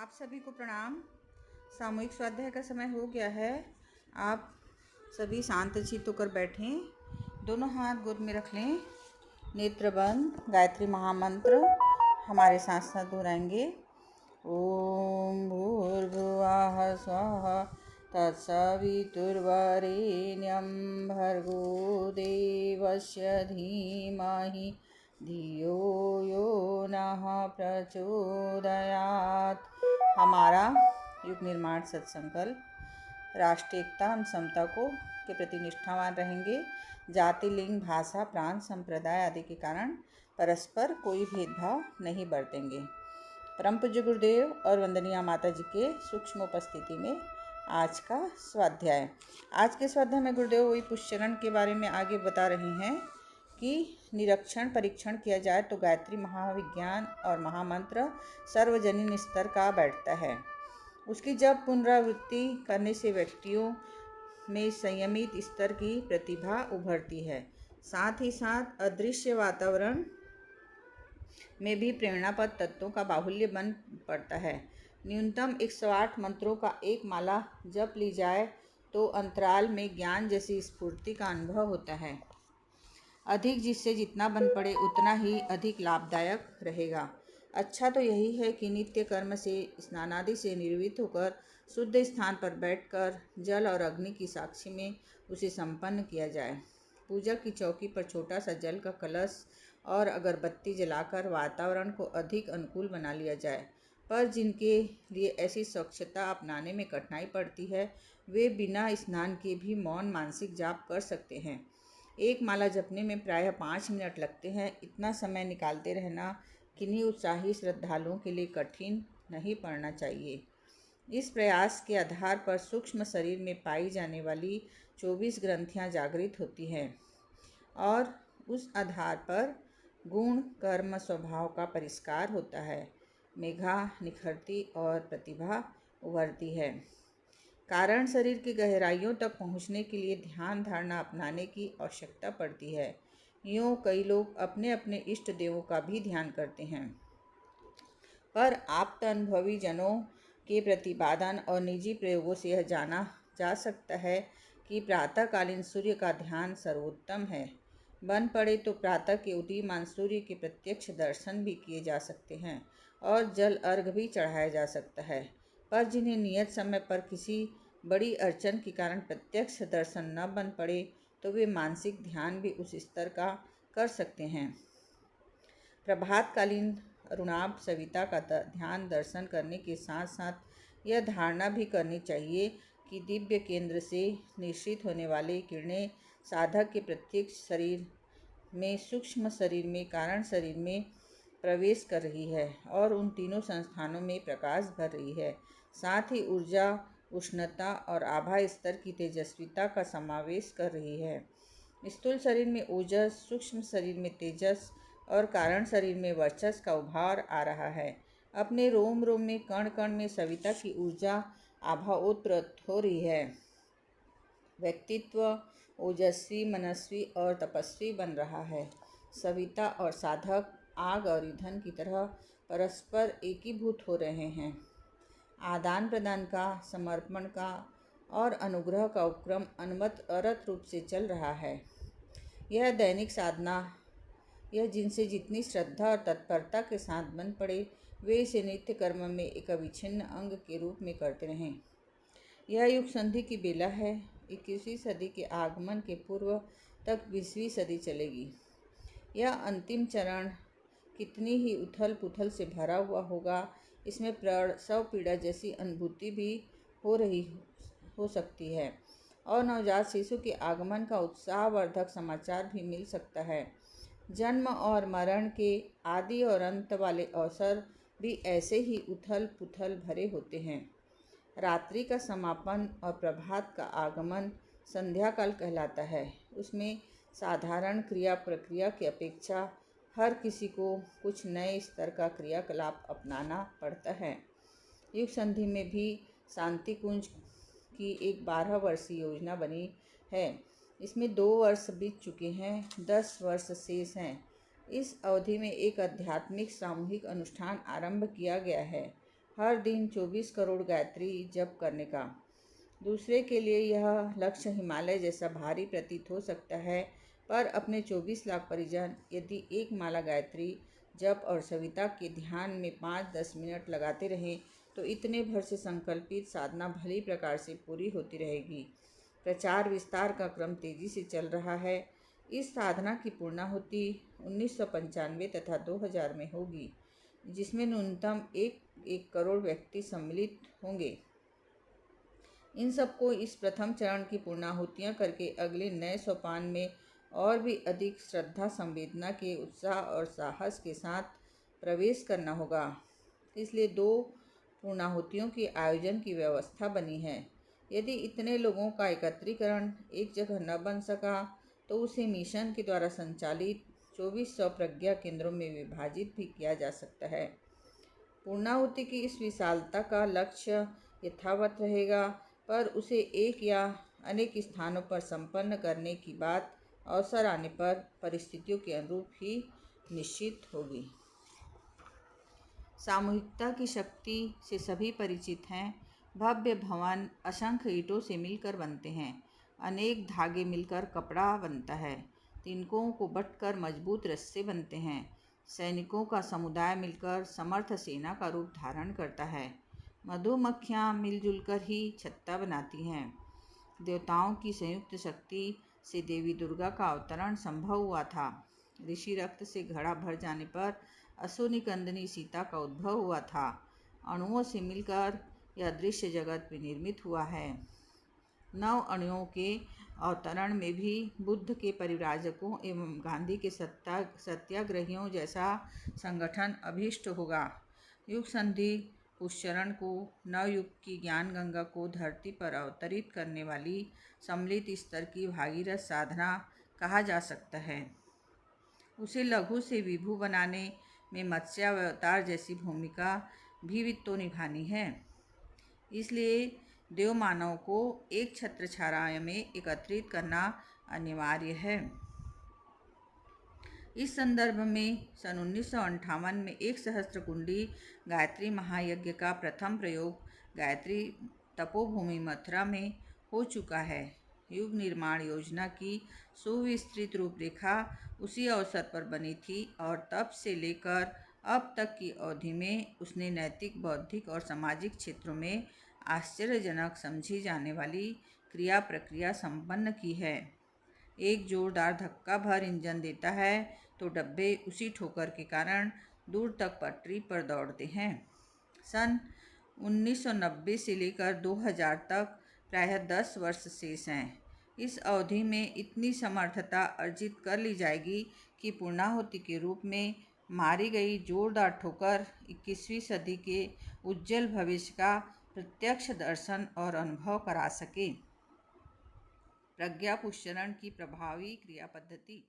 आप सभी को प्रणाम। सामूहिक स्वाध्याय का समय हो गया है। आप सभी शांत चित्त होकर बैठें, दोनों हाथ गोद में रख लें, नेत्र बंद। गायत्री महामंत्र हमारे साथ साथ दोहराएंगे। ओम भूर्भुवः स्वः तत्सवितुर्वरेण्यं भर्गो देवस्य धीमहि धियो यो नः प्रचोदयात्। हमारा युग निर्माण सत्संकल्प। राष्ट्रीय एकता हम समता के प्रति निष्ठावान रहेंगे। जाति, लिंग, भाषा, प्रांत, संप्रदाय आदि के कारण परस्पर कोई भेदभाव नहीं बरतेंगे। परम पूज्य गुरुदेव और वंदनीय माता जी के सूक्ष्म उपस्थिति में आज का स्वाध्याय। आज के स्वाध्याय में गुरुदेव वही पुष्चरण के बारे में आगे बता रहे हैं कि निरीक्षण परीक्षण किया जाए तो गायत्री महाविज्ञान और महामंत्र सर्वजनीन स्तर का बैठता है। उसकी जब पुनरावृत्ति करने से व्यक्तियों में संयमित स्तर की प्रतिभा उभरती है। साथ ही साथ अदृश्य वातावरण में भी प्रेरणापद तत्वों का बाहुल्य बन पड़ता है। न्यूनतम 108 मंत्रों का एक माला जप ली जाए तो अंतराल में ज्ञान जैसी स्फूर्ति का अनुभव होता है। अधिक जिससे जितना बन पड़े उतना ही अधिक लाभदायक रहेगा। अच्छा तो यही है कि नित्य कर्म से स्नानादि से निर्वृत्त होकर शुद्ध स्थान पर बैठकर जल और अग्नि की साक्षी में उसे संपन्न किया जाए। पूजा की चौकी पर छोटा सा जल का कलश और अगरबत्ती जलाकर वातावरण को अधिक अनुकूल बना लिया जाए। पर जिनके लिए ऐसी स्वच्छता अपनाने में कठिनाई पड़ती है, वे बिना स्नान के भी मौन मानसिक जाप कर सकते हैं। एक माला जपने में प्रायः 5 मिनट लगते हैं। इतना समय निकालते रहना किन्हीं उत्साही श्रद्धालुओं के लिए कठिन नहीं पड़ना चाहिए। इस प्रयास के आधार पर सूक्ष्म शरीर में पाई जाने वाली 24 ग्रंथियां जागृत होती हैं और उस आधार पर गुण, कर्म, स्वभाव का परिष्कार होता है। मेघा निखरती और प्रतिभा उभरती है। कारण शरीर की गहराइयों तक पहुंचने के लिए ध्यान धारणा अपनाने की आवश्यकता पड़ती है। यूँ कई लोग अपने अपने इष्ट देवों का भी ध्यान करते हैं, पर आप्त अनुभवी जनों के प्रतिपादन और निजी प्रयोगों से यह जाना जा सकता है कि प्रातःकालीन सूर्य का ध्यान सर्वोत्तम है। बन पड़े तो प्रातः के उदीयमान सूर्य के प्रत्यक्ष दर्शन भी किए जा सकते हैं और जल अर्घ भी चढ़ाया जा सकता है। पर जिन्हें नियत समय पर किसी बड़ी अड़चन के कारण प्रत्यक्ष दर्शन न बन पड़े तो वे मानसिक ध्यान भी उस स्तर का कर सकते हैं। प्रभातकालीन अरुणाभ सविता का ध्यान दर्शन करने के साथ साथ यह धारणा भी करनी चाहिए कि दिव्य केंद्र से निश्रित होने वाली किरणें साधक के प्रत्यक्ष शरीर में, सूक्ष्म शरीर में, कारण शरीर में प्रवेश कर रही है और उन तीनों संस्थानों में प्रकाश भर रही है। साथ ही ऊर्जा, उष्णता और आभा स्तर की तेजस्विता का समावेश कर रही है। स्थूल शरीर में ओजस, सूक्ष्म शरीर में तेजस और कारण शरीर में वर्चस्व का उभार आ रहा है। अपने रोम रोम में, कण कण में सविता की ऊर्जा आभा ओतप्रोत हो रही है। व्यक्तित्व ओजस्वी, मनस्वी और तपस्वी बन रहा है। सविता और साधक आग और ईंधन की तरह परस्पर एकीभूत हो रहे हैं। आदान प्रदान का, समर्पण का और अनुग्रह का उपक्रम अनवरत रूप से चल रहा है। यह दैनिक साधना, यह जिनसे जितनी श्रद्धा और तत्परता के साथ बन पड़े वे इसे नित्य कर्म में एक अविच्छिन्न अंग के रूप में करते रहें। यह युग संधि की बेला है। 21वीं सदी के आगमन के पूर्व तक 20वीं सदी चलेगी। यह अंतिम चरण कितनी ही उथल पुथल से भरा हुआ होगा। इसमें प्रसव पीड़ा जैसी अनुभूति भी हो सकती है और नवजात शिशु के आगमन का उत्साहवर्धक समाचार भी मिल सकता है। जन्म और मरण के आदि और अंत वाले अवसर भी ऐसे ही उथल पुथल भरे होते हैं। रात्रि का समापन और प्रभात का आगमन संध्याकाल कहलाता है। उसमें साधारण क्रिया प्रक्रिया की अपेक्षा हर किसी को कुछ नए स्तर का क्रियाकलाप अपनाना पड़ता है। युग संधि में भी शांति कुंज की एक 12 वर्षीय योजना बनी है। इसमें 2 वर्ष बीत चुके हैं, 10 वर्ष शेष हैं। इस अवधि में एक आध्यात्मिक सामूहिक अनुष्ठान आरंभ किया गया है हर दिन 24 करोड़ गायत्री जप करने का। दूसरे के लिए यह लक्ष्य हिमालय जैसा भारी प्रतीत हो सकता है, पर अपने 24 लाख परिजन यदि एक माला गायत्री जप और सविता के ध्यान में 5-10 मिनट लगाते रहें तो इतने भर से संकल्पित साधना भली प्रकार से पूरी होती रहेगी। प्रचार विस्तार का क्रम तेजी से चल रहा है। इस साधना की पूर्णाहुति 1995 तथा 2000 में होगी, जिसमें न्यूनतम 1 करोड़ व्यक्ति सम्मिलित होंगे। इन सबको इस प्रथम चरण की पूर्णाहुतियाँ करके अगले नए सोपान में और भी अधिक श्रद्धा संवेदना के उत्साह और साहस के साथ प्रवेश करना होगा। इसलिए 2 पूर्णाहुतियों के आयोजन की व्यवस्था बनी है। यदि इतने लोगों का एकत्रीकरण एक जगह न बन सका तो उसे मिशन के द्वारा संचालित 2400 प्रज्ञा केंद्रों में विभाजित भी किया जा सकता है। पूर्णाहुति की इस विशालता का लक्ष्य यथावत रहेगा, पर उसे एक या अनेक स्थानों पर संपन्न करने की बात अवसर आने पर परिस्थितियों के अनुरूप ही निश्चित होगी। सामूहिकता की शक्ति से सभी परिचित हैं। भव्य भवन असंख्य ईंटों से मिलकर बनते हैं। अनेक धागे मिलकर कपड़ा बनता है। तिनकों को बटकर मजबूत रस्से बनते हैं। सैनिकों का समुदाय मिलकर समर्थ सेना का रूप धारण करता है। मधुमक्खियाँ मिलजुल कर ही छत्ता बनाती हैं। देवताओं की संयुक्त शक्ति से देवी दुर्गा का अवतरण संभव हुआ था। ऋषि रक्त से घड़ा भर जाने पर असुनिकंदनी सीता का उद्भव हुआ था। अणुओं से मिलकर यह दृश्य जगत निर्मित हुआ है। 9 अणुओं के अवतरण में भी बुद्ध के परिव्राजकों एवं गांधी के सत्याग्रहियों जैसा संगठन अभीष्ट होगा। युग संधि पुष्करण को नवयुग की ज्ञान गंगा को धरती पर अवतरित करने वाली सम्मिलित स्तर की भागीरथ साधना कहा जा सकता है। उसे लघु से विभु बनाने में मत्स्यावतार जैसी भूमिका भी तो निभानी है। इसलिए देव मानव को एक छत्र छाया में एकत्रित करना अनिवार्य है। इस संदर्भ में सन 1958 में 1 सहस्त्रकुंडी गायत्री महायज्ञ का प्रथम प्रयोग गायत्री तपोभूमि मथुरा में हो चुका है। युग निर्माण योजना की सुविस्तृत रूपरेखा उसी अवसर पर बनी थी और तब से लेकर अब तक की अवधि में उसने नैतिक, बौद्धिक और सामाजिक क्षेत्रों में आश्चर्यजनक समझी जाने वाली क्रिया प्रक्रिया संपन्न की है। एक जोरदार धक्का भर इंजन देता है तो डब्बे उसी ठोकर के कारण दूर तक पटरी पर दौड़ते हैं। सन 1990 से लेकर 2000 तक प्रायः 10 वर्ष शेष हैं। इस अवधि में इतनी समर्थता अर्जित कर ली जाएगी कि पूर्णाहुति के रूप में मारी गई जोरदार ठोकर 21वीं सदी के उज्जवल भविष्य का प्रत्यक्ष दर्शन और अनुभव करा सके। प्रज्ञा पुष्करण की प्रभावी क्रिया पद्धति।